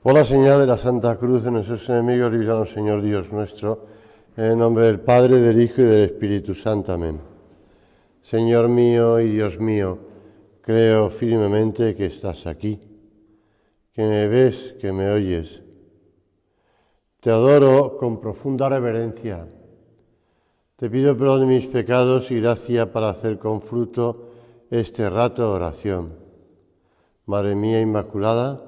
Por la señal de la Santa Cruz de nuestros enemigos, líbranos, Señor Dios nuestro, en el nombre del Padre, del Hijo y del Espíritu Santo. Amén. Señor mío y Dios mío, creo firmemente que estás aquí, que me ves, que me oyes. Te adoro con profunda reverencia. Te pido perdón de mis pecados y gracia para hacer con fruto este rato de oración. Madre mía Inmaculada,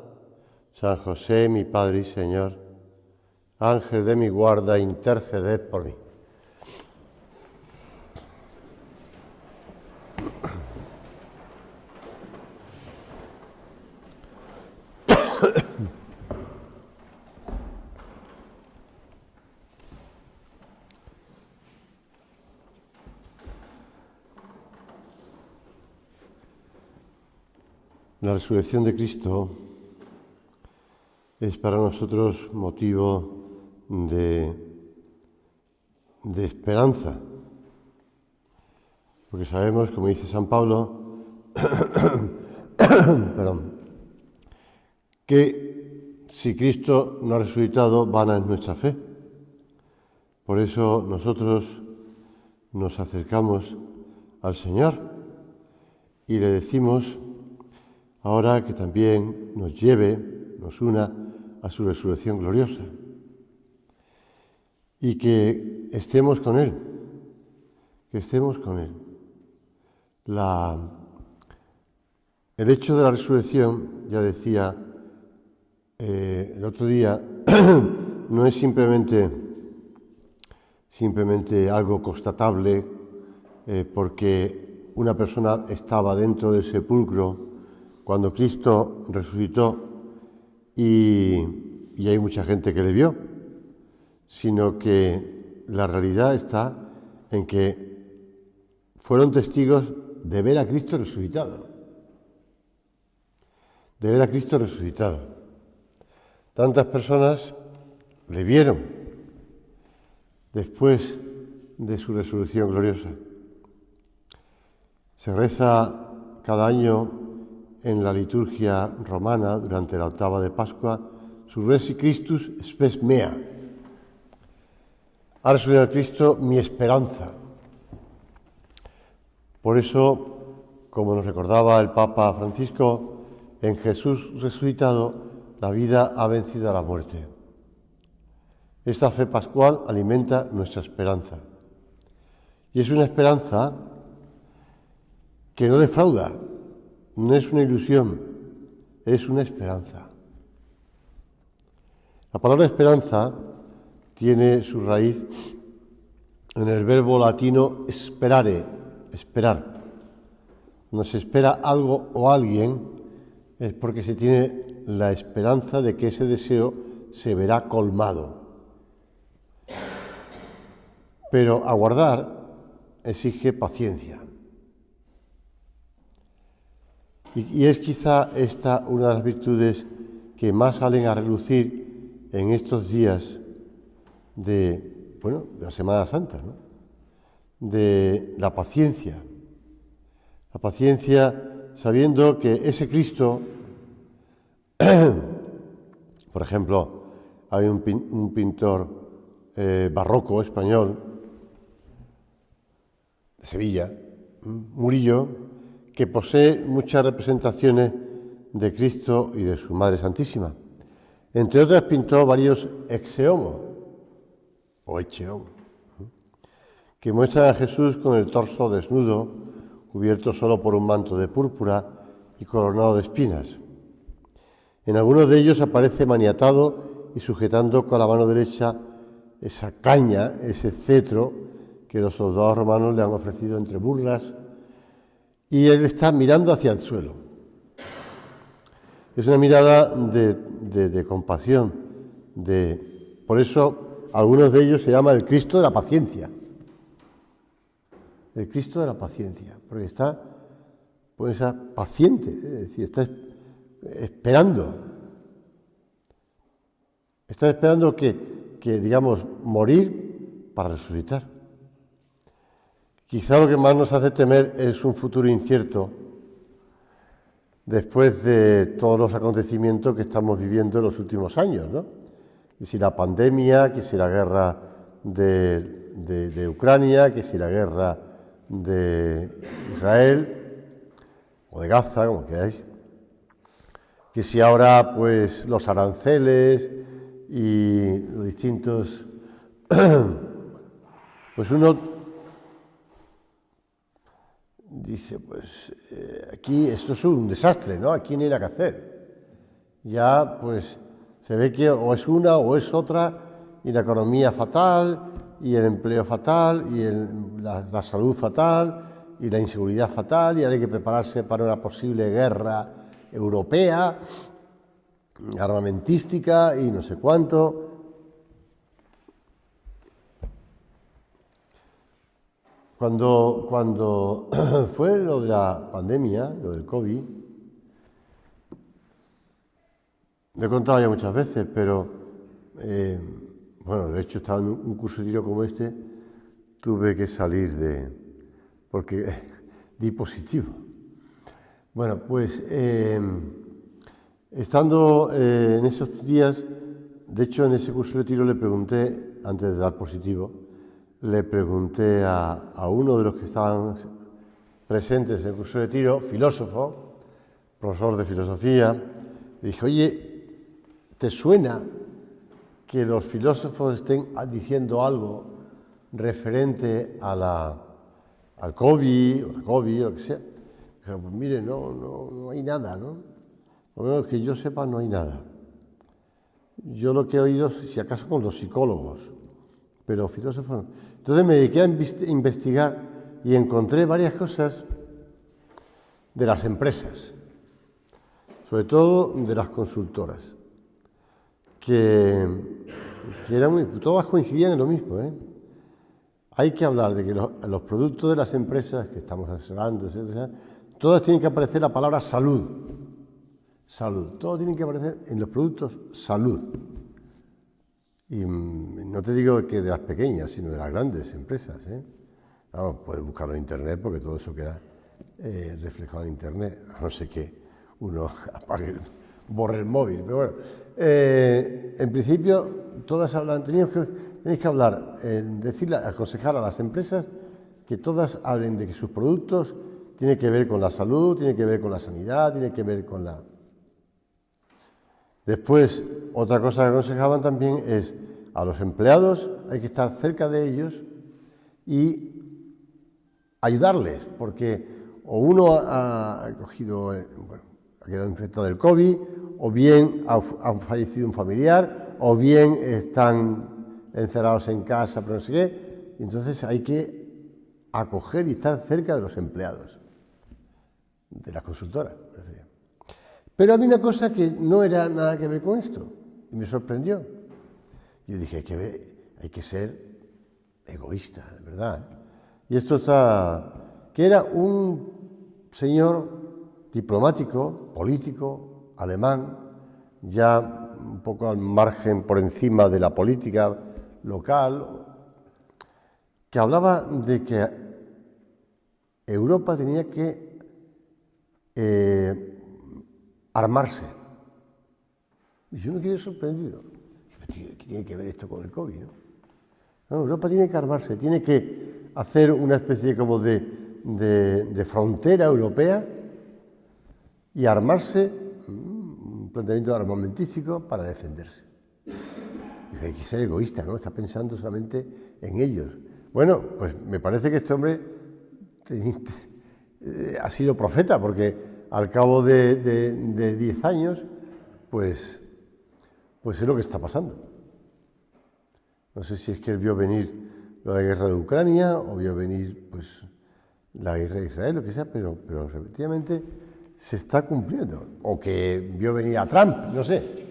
San José, mi Padre y Señor, Ángel de mi guarda, interceded por mí. La resurrección de Cristo es para nosotros motivo de esperanza, porque sabemos, como dice San Pablo, que si Cristo no ha resucitado, vana es nuestra fe. Por eso nosotros nos acercamos al Señor y le decimos ahora que también nos lleve, nos una a su resurrección gloriosa y que estemos con Él, El hecho de la resurrección, ya decía el otro día, no es simplemente algo constatable porque una persona estaba dentro del sepulcro cuando Cristo resucitó y hay mucha gente que le vio, sino que la realidad está en que fueron testigos de ver a Cristo resucitado. Tantas personas le vieron después de su resurrección gloriosa. Se reza cada año en la liturgia romana, durante la octava de Pascua, Surrexit Christus spes mea. Ha resucitado Cristo, mi esperanza. Por eso, como nos recordaba el Papa Francisco, en Jesús resucitado, la vida ha vencido a la muerte. Esta fe pascual alimenta nuestra esperanza. Y es una esperanza que no defrauda. No es una ilusión, es una esperanza. La palabra esperanza tiene su raíz en el verbo latino sperare, esperar. Cuando se espera algo o alguien es porque se tiene la esperanza de que ese deseo se verá colmado. Pero aguardar exige paciencia. Y es quizá esta una de las virtudes que más salen a relucir en estos días de la Semana Santa, ¿no? De la paciencia. La paciencia sabiendo que ese Cristo, por ejemplo, hay un pintor barroco español de Sevilla, Murillo, que posee muchas representaciones de Cristo y de su Madre Santísima. Entre otras pintó varios exeomos, que muestran a Jesús con el torso desnudo, cubierto solo por un manto de púrpura y coronado de espinas. En algunos de ellos aparece maniatado y sujetando con la mano derecha esa caña, ese cetro que los soldados romanos le han ofrecido entre burlas, y él está mirando hacia el suelo. Es una mirada de compasión. Por eso, algunos de ellos se llama el Cristo de la paciencia. El Cristo de la paciencia, porque está paciente, es decir, está esperando. Está esperando que digamos, morir para resucitar. Quizá lo que más nos hace temer es un futuro incierto, después de todos los acontecimientos que estamos viviendo en los últimos años, ¿no? Que si la pandemia, que si la guerra de Ucrania, que si la guerra de Israel o de Gaza, como queráis, que si ahora pues los aranceles y los distintos, pues uno dice, pues aquí esto es un desastre, ¿no? Aquí no hay nada que hacer. Ya pues se ve que o es una o es otra, y la economía fatal, y el empleo fatal, y la salud fatal, y la inseguridad fatal, y ahora hay que prepararse para una posible guerra europea, armamentística y no sé cuánto. Cuando fue lo de la pandemia, lo del COVID, lo he contado ya muchas veces, pero bueno, de hecho estaba en un curso de tiro como este, tuve que salir porque di positivo. Bueno, pues estando en esos días, de hecho en ese curso de tiro le pregunté, antes de dar positivo, le pregunté a uno de los que estaban presentes en el curso de tiro, filósofo, profesor de filosofía, le dije, oye, ¿te suena que los filósofos estén diciendo algo referente al COVID, o la COVID, o lo que sea? Dije, pues mire, no hay nada, ¿no? Por lo menos que yo sepa, no hay nada. Yo lo que he oído, si acaso con los psicólogos, pero filósofos no. Entonces me dediqué a investigar y encontré varias cosas de las empresas, sobre todo de las consultoras, que todas coincidían en lo mismo, ¿eh? Hay que hablar de que los productos de las empresas que estamos asesorando, etcétera, todas tienen que aparecer la palabra salud. Salud. Todo tiene que aparecer en los productos salud. Y no te digo que de las pequeñas, sino de las grandes empresas, ¿eh? Vamos, puedes buscarlo en Internet porque todo eso queda reflejado en Internet. No sé qué, uno apague, borre el móvil, pero bueno. En principio, todas hablan, tenéis que hablar, aconsejar a las empresas que todas hablen de que sus productos tienen que ver con la salud, tienen que ver con la sanidad, tienen que ver con la... Después, otra cosa que aconsejaban también es a los empleados hay que estar cerca de ellos y ayudarles, porque o uno ha quedado infectado del COVID, o bien ha fallecido un familiar, o bien están encerrados en casa, pero no sé qué. Entonces hay que acoger y estar cerca de los empleados, de las consultoras. Pero había una cosa que no era nada que ver con esto, y me sorprendió. Yo dije, hay que ser egoísta, de verdad, ¿eh? Y esto que era un señor diplomático, político, alemán, ya un poco al margen, por encima de la política local, que hablaba de que Europa tenía que armarse. Y yo me quedé sorprendido. ¿Qué tiene que ver esto con el COVID, no? No, Europa tiene que armarse, tiene que hacer una especie como de frontera europea y armarse, un planteamiento armamentístico para defenderse. Y hay que ser egoísta, ¿no? Está pensando solamente en ellos. Bueno, pues me parece que este hombre ha sido profeta, porque al cabo de 10 años, pues es lo que está pasando. No sé si es que él vio venir la guerra de Ucrania o vio venir pues la guerra de Israel, lo que sea, pero efectivamente se está cumpliendo. O que vio venir a Trump, no sé.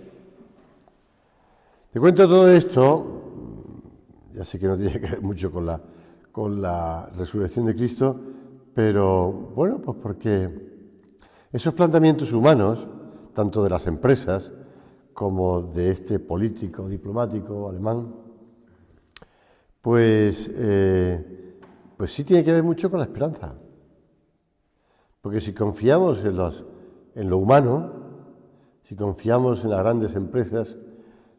Te cuento todo esto, ya sé que no tiene que ver mucho con la resurrección de Cristo, pero bueno, pues porque esos planteamientos humanos, tanto de las empresas como de este político diplomático alemán, pues sí tiene que ver mucho con la esperanza. Porque si confiamos en lo humano, si confiamos en las grandes empresas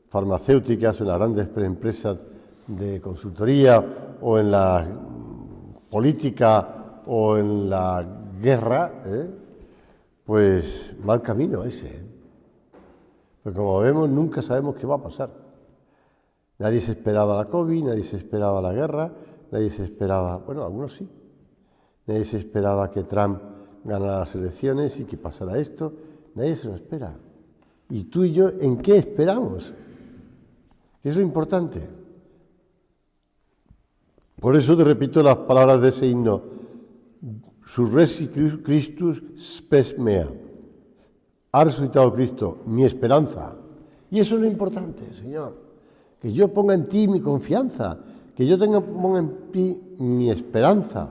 farmacéuticas o en las grandes empresas de consultoría o en la política o en la guerra, pues mal camino ese. Porque como vemos, nunca sabemos qué va a pasar. Nadie se esperaba la COVID, nadie se esperaba la guerra, nadie se esperaba, bueno, algunos sí, nadie se esperaba que Trump ganara las elecciones y que pasara esto, nadie se lo espera. ¿Y tú y yo en qué esperamos? ¿Qué es lo importante? Por eso te repito las palabras de ese himno, Surrexit Christus spes mea. Ha resucitado Cristo, mi esperanza. Y eso es lo importante, Señor. Que yo ponga en ti mi confianza, que yo ponga en ti mi esperanza.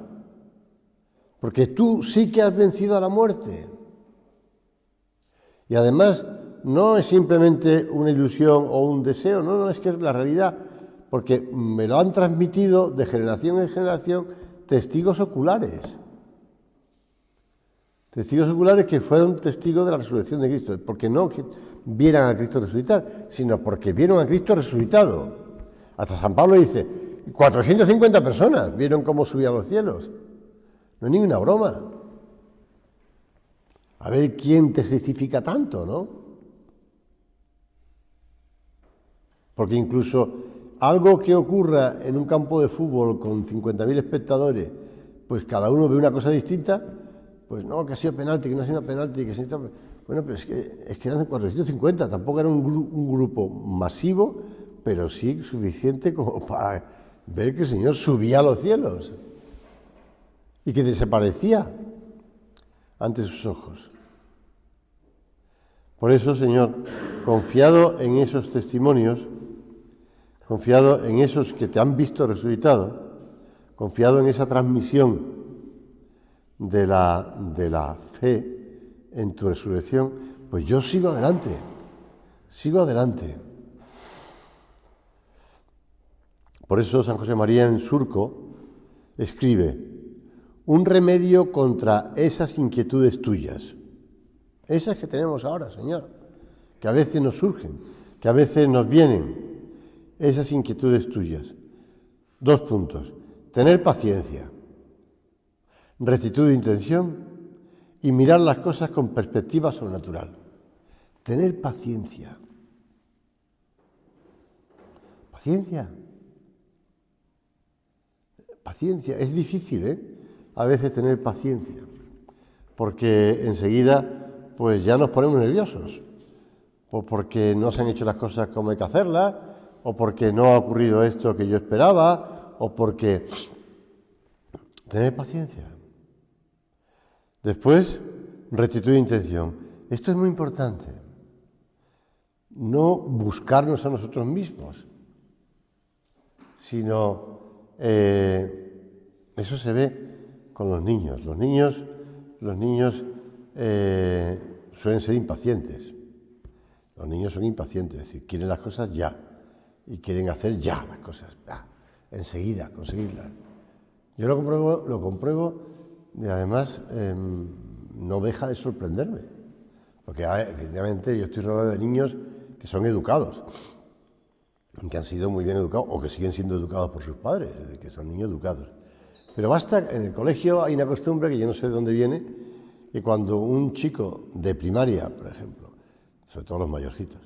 Porque tú sí que has vencido a la muerte. Y además no es simplemente una ilusión o un deseo, no, es que es la realidad. Porque me lo han transmitido de generación en generación testigos oculares. Testigos oculares que fueron testigos de la resurrección de Cristo. Porque no que vieran a Cristo resucitar, sino porque vieron a Cristo resucitado. Hasta San Pablo dice, 450 personas vieron cómo subía a los cielos. No es ninguna broma. A ver quién testifica tanto, ¿no? Porque incluso algo que ocurra en un campo de fútbol con 50.000 espectadores, pues cada uno ve una cosa distinta, pues no, que ha sido penalti, que no ha sido penalti, que ha sido... Bueno, pero es que eran 450, tampoco era un grupo masivo, pero sí suficiente como para ver que el Señor subía a los cielos y que desaparecía ante sus ojos. Por eso, Señor, confiado en esos testimonios, confiado en esos que te han visto resucitado, confiado en esa transmisión de la fe en tu resurrección, pues yo sigo adelante. Por eso San José María en Surco escribe, un remedio contra esas inquietudes tuyas, esas que tenemos ahora, Señor, que a veces nos surgen, que a veces nos vienen, esas inquietudes tuyas. 2 puntos, tener paciencia, rectitud de intención y mirar las cosas con perspectiva sobrenatural. Tener paciencia. Paciencia. Es difícil, a veces tener paciencia, porque enseguida pues ya nos ponemos nerviosos, o porque no se han hecho las cosas como hay que hacerlas, o porque no ha ocurrido esto que yo esperaba, o porque... Tener paciencia. Después, rectitud de intención. Esto es muy importante. No buscarnos a nosotros mismos, sino eso se ve con los niños. Los niños suelen ser impacientes. Los niños son impacientes, es decir, quieren las cosas ya y quieren hacer ya las cosas, enseguida, conseguirlas. Yo lo compruebo y además no deja de sorprenderme, porque evidentemente yo estoy rodeado de niños que son educados, que han sido muy bien educados o que siguen siendo educados por sus padres, es decir, que son niños educados. Pero basta, en el colegio hay una costumbre que yo no sé de dónde viene, que cuando un chico de primaria, por ejemplo, sobre todo los mayorcitos,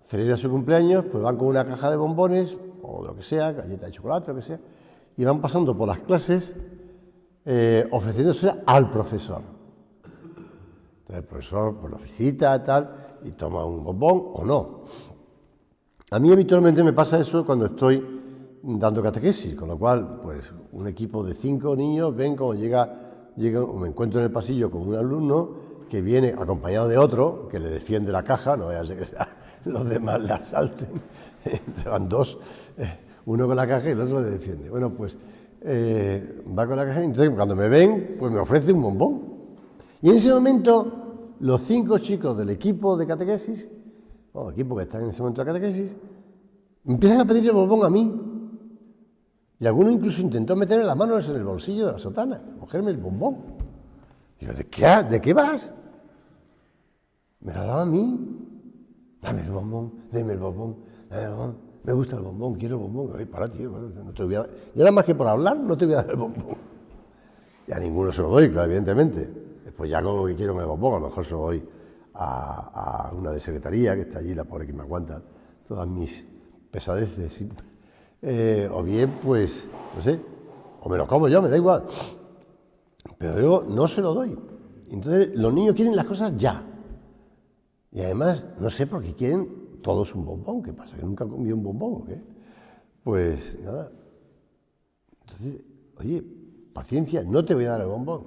celebra su cumpleaños, pues van con una caja de bombones o lo que sea, galleta de chocolate, lo que sea, y van pasando por las clases ofreciéndose al profesor. Entonces el profesor pues, lo felicita tal, y toma un bombón o no. A mí habitualmente me pasa eso cuando estoy dando catequesis, con lo cual pues un equipo de 5 niños ven como llega o me encuentro en el pasillo con un alumno que viene acompañado de otro que le defiende la caja, no vaya a ser que los demás la asalten, van 2, uno con la caja y el otro le defiende. Bueno, pues va con la caja y entonces cuando me ven, pues me ofrece un bombón. Y en ese momento los 5 chicos del equipo de catequesis, o equipo que están en ese momento de catequesis, empiezan a pedirle el bombón a mí. Y alguno incluso intentó meterle las manos en el bolsillo de la sotana, cogerme el bombón. Digo, ¿de qué vas? ¿Me lo ha dado a mí? Dame el bombón, dame el bombón, dame el bombón. Me gusta el bombón, quiero el bombón. Oye, para, tío, no te voy a dar. Y nada más que por hablar, no te voy a dar el bombón. Y a ninguno se lo doy, claro, evidentemente. Después ya como que quiero el bombón, a lo mejor se lo doy a una de secretaría, que está allí, la pobre que me aguanta todas mis pesadeces. O bien, pues, no sé, o me lo como yo, me da igual. Pero yo no se lo doy. Entonces, los niños quieren las cosas ya. Y además, no sé por qué quieren todos un bombón. ¿Qué pasa? ¿Que nunca han comido un bombón o qué? Pues nada. Entonces, oye, paciencia, no te voy a dar el bombón.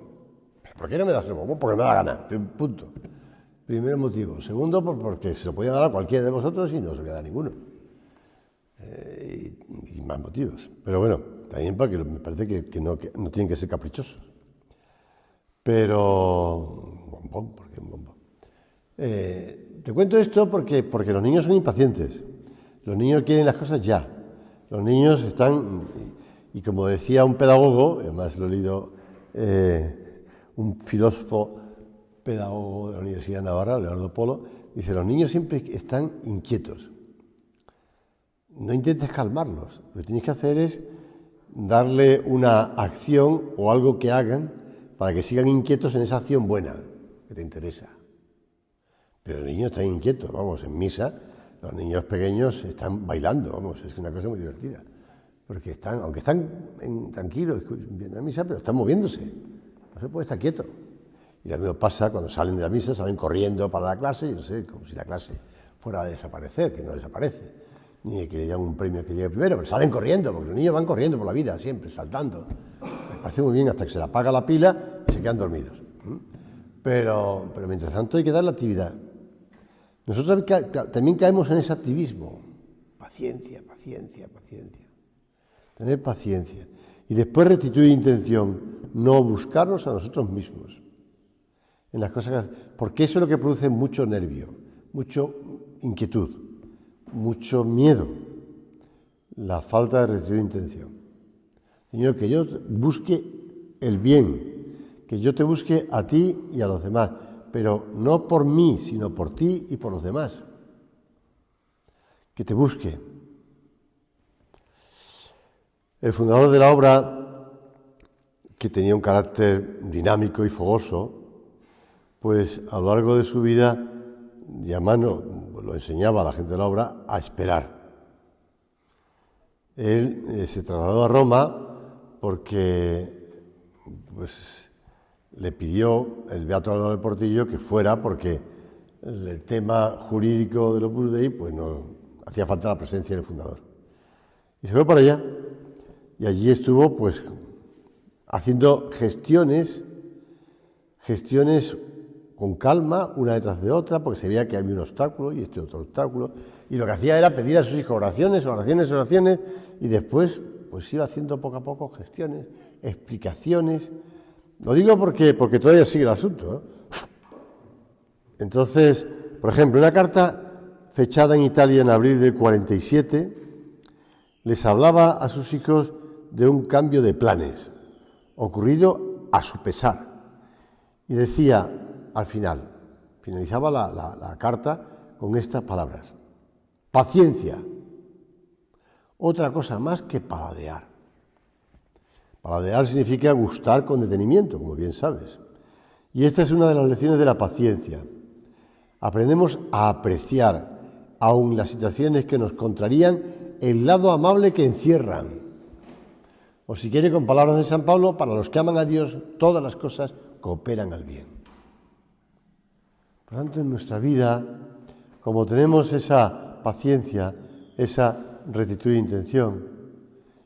¿Por qué no me das el bombón? Porque me da gana. Punto. Primer motivo. Segundo, porque se lo podía dar a cualquiera de vosotros y no se lo voy a dar a ninguno. Y más motivos. Pero bueno, también porque me parece que no tienen que ser caprichosos. Pero, bombón, ¿por qué un bombón? Te cuento esto porque los niños son impacientes. Los niños quieren las cosas ya. Los niños están, y como decía un pedagogo, además lo he leído, un filósofo pedagogo de la Universidad de Navarra, Leonardo Polo, dice, los niños siempre están inquietos. No intentes calmarlos. Lo que tienes que hacer es darle una acción o algo que hagan para que sigan inquietos en esa acción buena que te interesa. Pero los niños están inquietos, vamos, en misa los niños pequeños están bailando, vamos, es una cosa muy divertida. Porque están, aunque están tranquilos viendo la misa, pero están moviéndose, no se puede estar quieto. Y lo mismo pasa cuando salen de la misa, salen corriendo para la clase, y no sé, como si la clase fuera a desaparecer, que no desaparece. Ni que le den un premio que llegue primero, pero salen corriendo, porque los niños van corriendo por la vida, siempre, saltando. Me parece muy bien hasta que se le apaga la pila y se quedan dormidos. Pero mientras tanto hay que dar la actividad. Nosotros también caemos en ese activismo. Paciencia, paciencia, paciencia. Tener paciencia. Y después restituir intención, no buscarnos a nosotros mismos. En las cosas porque eso es lo que produce mucho nervio, mucha inquietud, mucho miedo. La falta de restituir intención. Señor, que yo busque el bien, que yo te busque a ti y a los demás, pero no por mí, sino por ti y por los demás. Que te busque. El fundador de la obra, que tenía un carácter dinámico y fogoso, pues a lo largo de su vida, lo enseñaba a la gente de la obra a esperar. Él se trasladó a Roma porque pues, le pidió el beato Álvaro del Portillo que fuera porque el tema jurídico del Opus Dei pues no hacía falta la presencia del fundador. Y se fue para allá y allí estuvo pues haciendo gestiones con calma, una detrás de otra, porque se veía que había un obstáculo y este otro obstáculo, y lo que hacía era pedir a sus hijos oraciones, y después pues iba haciendo poco a poco gestiones, explicaciones. Lo digo porque todavía sigue el asunto, ¿eh? Entonces, por ejemplo, una carta fechada en Italia en abril del 47, les hablaba a sus hijos de un cambio de planes, ocurrido a su pesar, y decía, al final, finalizaba la carta con estas palabras. Paciencia. Otra cosa más que paladear. Paladear significa gustar con detenimiento, como bien sabes. Y esta es una de las lecciones de la paciencia. Aprendemos a apreciar, aun las situaciones que nos contrarían, el lado amable que encierran. O si quiere, con palabras de San Pablo, para los que aman a Dios, todas las cosas cooperan al bien. Por tanto, en nuestra vida, como tenemos esa paciencia, esa rectitud de intención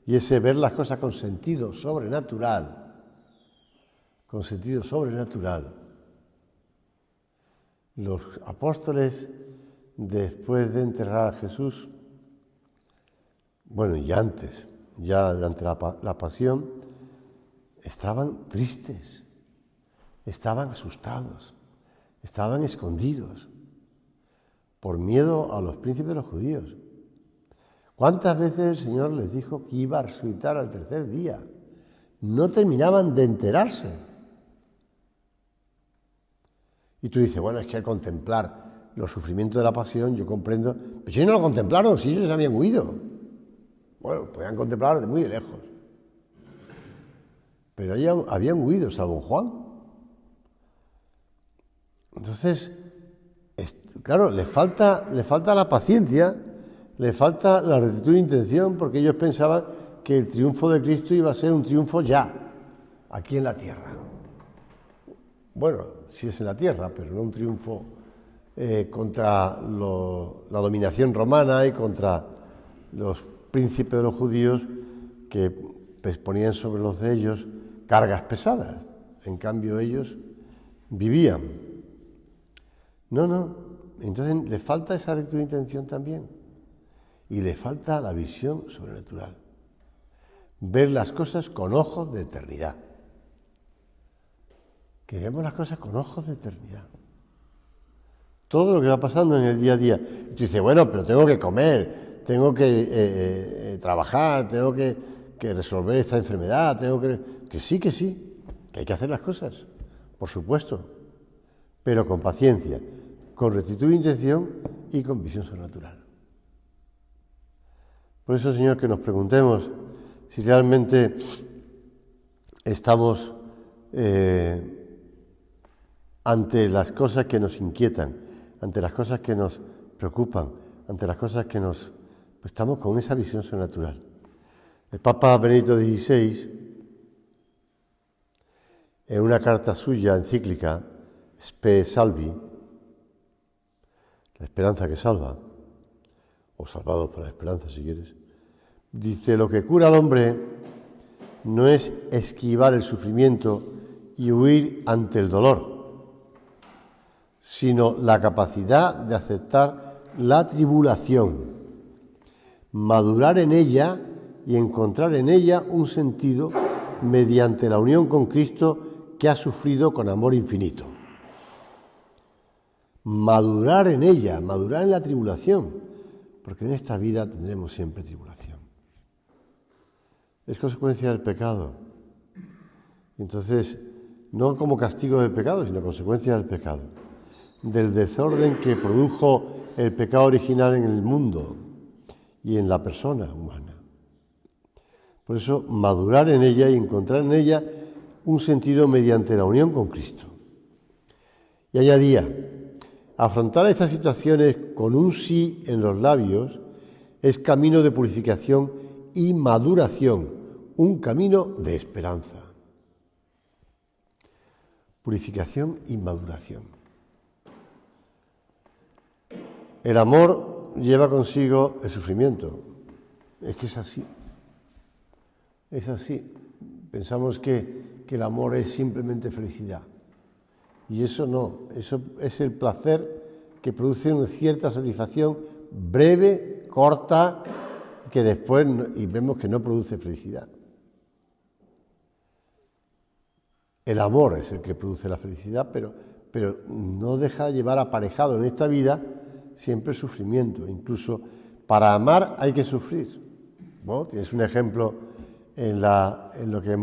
y ese ver las cosas con sentido sobrenatural, los apóstoles, después de enterrar a Jesús, bueno, y antes, ya durante la pasión, estaban tristes, estaban asustados, estaban escondidos por miedo a los príncipes de los judíos. ¿Cuántas veces el Señor les dijo que iba a resucitar al tercer día? No terminaban de enterarse. Y tú dices, bueno, es que al contemplar los sufrimientos de la pasión, yo comprendo, pero si ellos no lo contemplaron, si ellos habían huido. Bueno, podían contemplar de muy de lejos. Pero ellos habían huido, salvo Juan. Entonces, claro, le falta la paciencia, le falta la rectitud de intención, porque ellos pensaban que el triunfo de Cristo iba a ser un triunfo ya, aquí en la tierra. Bueno, sí es en la tierra, pero no un triunfo contra la dominación romana y contra los príncipes de los judíos que ponían sobre los de ellos cargas pesadas. En cambio, ellos vivían. No. Entonces le falta esa rectitud de intención también. Y le falta la visión sobrenatural. Ver las cosas con ojos de eternidad. Que vemos las cosas con ojos de eternidad. Todo lo que va pasando en el día a día. Y tú dices, bueno, pero tengo que comer, tengo que trabajar, tengo que resolver esta enfermedad, que sí, que hay que hacer las cosas, por supuesto, pero con paciencia, con rectitud de intención y con visión sobrenatural. Por eso, Señor, que nos preguntemos si realmente estamos ante las cosas que nos inquietan, ante las cosas que nos preocupan, ante las cosas que pues estamos con esa visión sobrenatural. El Papa Benedicto XVI, en una carta suya encíclica, Spe Salvi, la esperanza que salva, o salvados por la esperanza si quieres, dice: lo que cura al hombre no es esquivar el sufrimiento y huir ante el dolor, sino la capacidad de aceptar la tribulación, madurar en ella y encontrar en ella un sentido mediante la unión con Cristo que ha sufrido con amor infinito. Madurar en ella, madurar en la tribulación, porque en esta vida tendremos siempre tribulación. Es consecuencia del pecado. Entonces, no como castigo del pecado, sino consecuencia del pecado, del desorden que produjo el pecado original en el mundo y en la persona humana. Por eso, madurar en ella y encontrar en ella un sentido mediante la unión con Cristo. Y añadía: afrontar estas situaciones con un sí en los labios es camino de purificación y maduración, un camino de esperanza. Purificación y maduración. El amor lleva consigo el sufrimiento. Es que es así. Es así. Pensamos que el amor es simplemente felicidad. Y eso no. Eso es el placer que produce una cierta satisfacción breve, corta, que después y vemos que no produce felicidad. El amor es el que produce la felicidad, pero no deja de llevar aparejado en esta vida siempre sufrimiento. Incluso para amar hay que sufrir. Bueno, tienes un ejemplo en lo que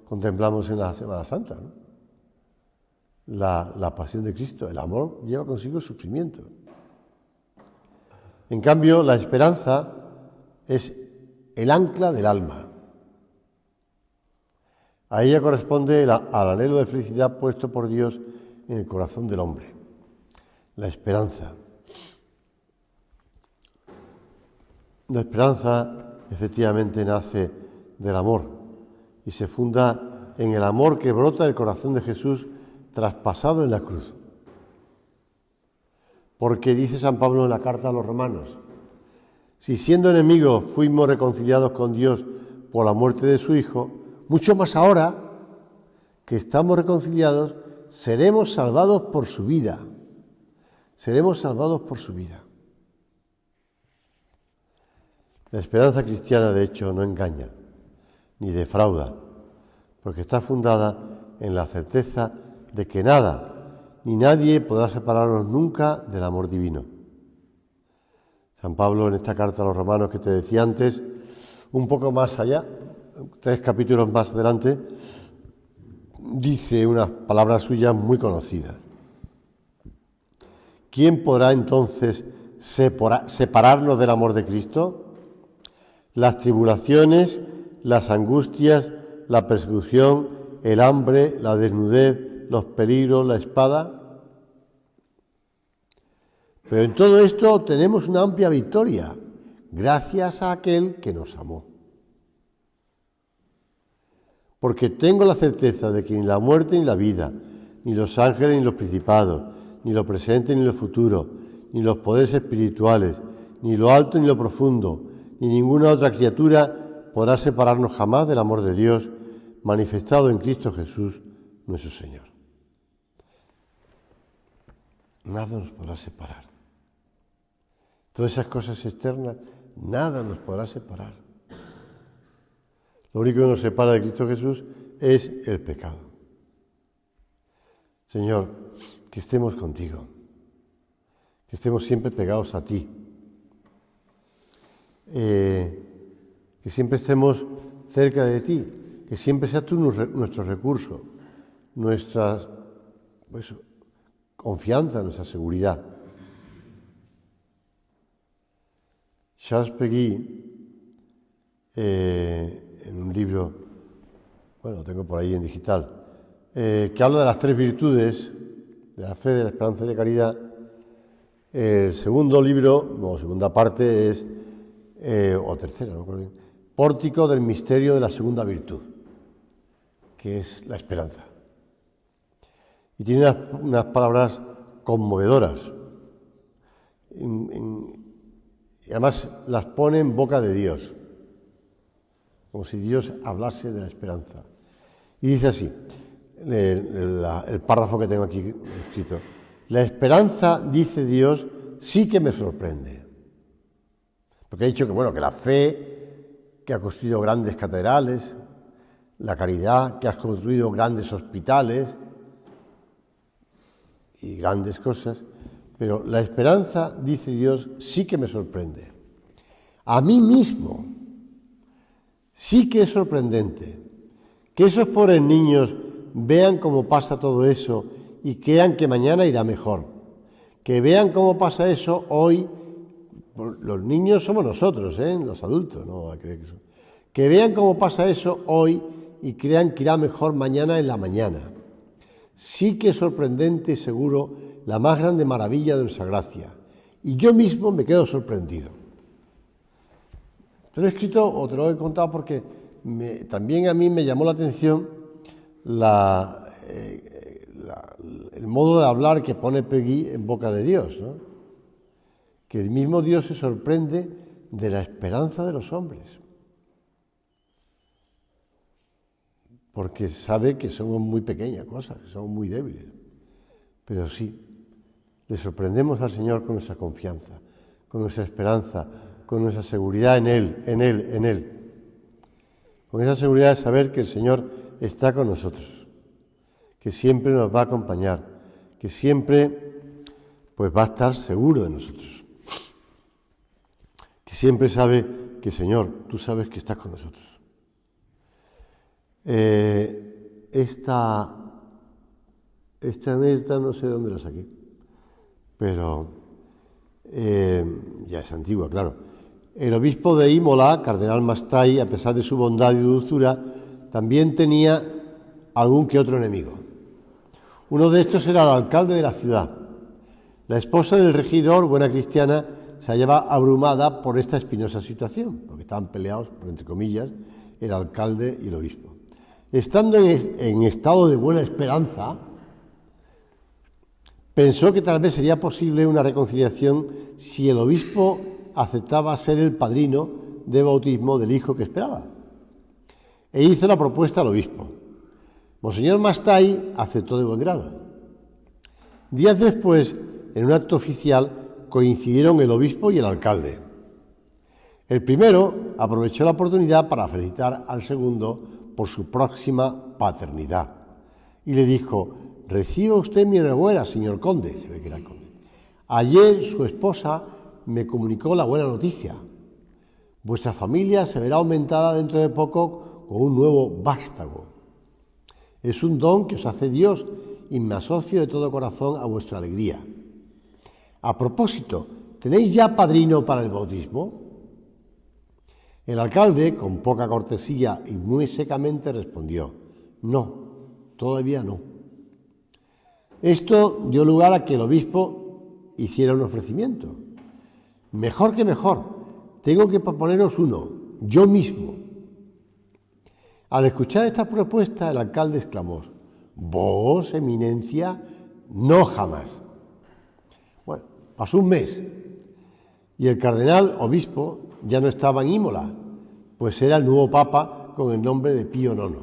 contemplamos en la Semana Santa, ¿no? La pasión de Cristo. El amor lleva consigo sufrimiento. En cambio, la esperanza es el ancla del alma. A ella corresponde al anhelo de felicidad puesto por Dios en el corazón del hombre. La esperanza. La esperanza efectivamente nace del amor y se funda en el amor que brota del corazón de Jesús traspasado en la cruz. Porque dice San Pablo en la carta a los Romanos: si siendo enemigos fuimos reconciliados con Dios por la muerte de su Hijo, mucho más ahora que estamos reconciliados, seremos salvados por su vida. Seremos salvados por su vida. La esperanza cristiana, de hecho, no engaña, ni defrauda, porque está fundada en la certeza de que nada ni nadie podrá separarnos nunca del amor divino. San Pablo, en esta carta a los Romanos que te decía antes, un poco más allá, 3 capítulos más adelante, dice unas palabras suyas muy conocidas. ¿quién podrá entonces separarnos del amor de Cristo? Las tribulaciones, las angustias, la persecución, el hambre, la desnudez, los peligros, la espada. Pero en todo esto tenemos una amplia victoria, gracias a aquel que nos amó. Porque tengo la certeza de que ni la muerte ni la vida, ni los ángeles ni los principados, ni lo presente ni lo futuro, ni los poderes espirituales, ni lo alto ni lo profundo, ni ninguna otra criatura podrá separarnos jamás del amor de Dios manifestado en Cristo Jesús, nuestro Señor. Nada nos podrá separar. Todas esas cosas externas, nada nos podrá separar. Lo único que nos separa de Cristo Jesús es el pecado. Señor, que estemos contigo, que estemos siempre pegados a ti, que siempre estemos cerca de ti, que siempre seas tú nuestro recurso, nuestra confianza, nuestra seguridad. Charles Péguy, en un libro, lo tengo por ahí en digital, que habla de las tres virtudes, de la fe, de la esperanza y de la caridad. El segundo libro, segunda parte es, o tercera, no recuerdo bien, Pórtico del misterio de la segunda virtud, que es la esperanza. Y tiene unas palabras conmovedoras. Y además las pone en boca de Dios, como si Dios hablase de la esperanza. Y dice así, el párrafo que tengo aquí escrito: la esperanza, dice Dios, sí que me sorprende. Porque ha dicho que la fe, que ha construido grandes catedrales, la caridad, que ha construido grandes hospitales y grandes cosas, pero la esperanza, dice Dios, sí que me sorprende. A mí mismo sí que es sorprendente que esos pobres niños vean cómo pasa todo eso y crean que mañana irá mejor. Que vean cómo pasa eso hoy. Los niños somos nosotros, los adultos, no hay que creer que son. Que vean cómo pasa eso hoy y crean que irá mejor mañana en la mañana. Sí que es sorprendente y seguro la más grande maravilla de nuestra gracia. Y yo mismo me quedo sorprendido. Te lo he escrito o te lo he contado porque también a mí me llamó la atención el modo de hablar que pone Péguy en boca de Dios, ¿no? Que el mismo Dios se sorprende de la esperanza de los hombres. Porque sabe que somos muy pequeñas cosas, que somos muy débiles. Pero sí, le sorprendemos al Señor con nuestra confianza, con nuestra esperanza, con nuestra seguridad en Él. Con esa seguridad de saber que el Señor está con nosotros, que siempre nos va a acompañar, que siempre va a estar seguro de nosotros. Que siempre sabe que, Señor, tú sabes que estás con nosotros. Esta anécdota no sé dónde la saqué, pero ya es antigua, claro. El obispo de Imola, cardenal Mastai, a pesar de su bondad y dulzura, también tenía algún que otro enemigo. Uno de estos era el alcalde de la ciudad. La esposa del regidor, buena cristiana, se hallaba abrumada por esta espinosa situación, porque estaban peleados, entre comillas, el alcalde y el obispo. Estando en estado de buena esperanza, pensó que tal vez sería posible una reconciliación si el obispo aceptaba ser el padrino de bautismo del hijo que esperaba. E hizo la propuesta al obispo. Monseñor Mastai aceptó de buen grado. Días después, en un acto oficial, coincidieron el obispo y el alcalde. El primero aprovechó la oportunidad para felicitar al segundo por su próxima paternidad y le dijo: reciba usted mi enhorabuena, señor conde. Se ve que era el conde. Ayer su esposa me comunicó la buena noticia. Vuestra familia se verá aumentada dentro de poco con un nuevo vástago. Es un don que os hace Dios y me asocio de todo corazón a vuestra alegría. A propósito, ¿tenéis ya padrino para el bautismo? El alcalde, con poca cortesía y muy secamente, respondió: no, todavía no. Esto dio lugar a que el obispo hiciera un ofrecimiento. Mejor que mejor, tengo que proponeros uno, yo mismo. Al escuchar esta propuesta, el alcalde exclamó: vos, eminencia, no jamás. Bueno, pasó un mes y el cardenal obispo ya no estaba en Imola, pues era el nuevo papa con el nombre de Pío IX.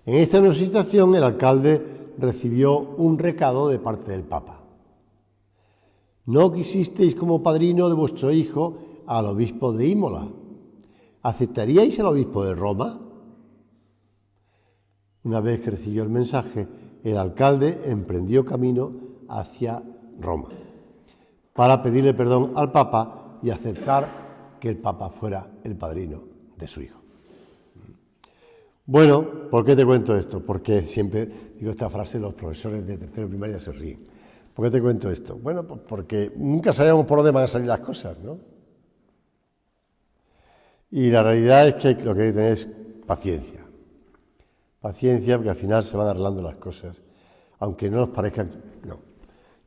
En esta nueva situación, el alcalde recibió un recado de parte del papa. No quisisteis como padrino de vuestro hijo al obispo de Imola. ¿Aceptaríais al obispo de Roma? Una vez que recibió el mensaje, el alcalde emprendió camino hacia Roma para pedirle perdón al papa y aceptar que el papa fuera el padrino de su hijo. Bueno, ¿por qué te cuento esto? Porque siempre digo esta frase, los profesores de tercero de primaria se ríen. ¿Por qué te cuento esto? Bueno, pues porque nunca sabemos por dónde van a salir las cosas, ¿no? Y la realidad es que lo que hay que tener es paciencia. Paciencia, porque al final se van arreglando las cosas, aunque no nos parezcan. No.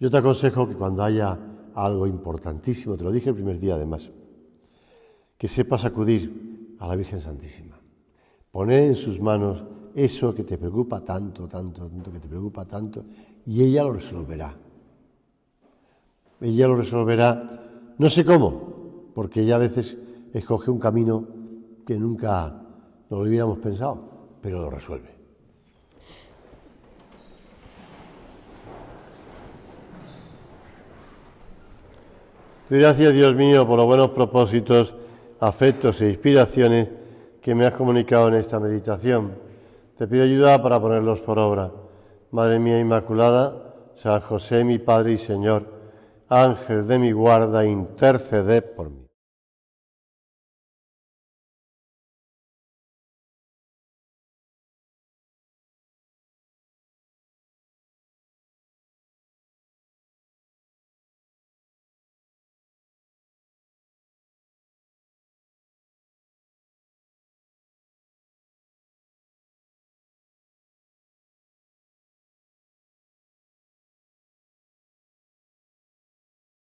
Yo te aconsejo que cuando haya algo importantísimo, te lo dije el primer día además, que sepas acudir a la Virgen Santísima. Poner en sus manos eso que te preocupa tanto, que te preocupa tanto, y ella lo resolverá. Ella lo resolverá, no sé cómo, porque ella a veces escoge un camino que nunca lo hubiéramos pensado, pero lo resuelve. Te doy gracias, Dios mío, por los buenos propósitos, afectos e inspiraciones que me has comunicado en esta meditación. Te pido ayuda para ponerlos por obra. Madre mía Inmaculada, San José, mi Padre y Señor, Ángel de mi guarda, interceded por mí.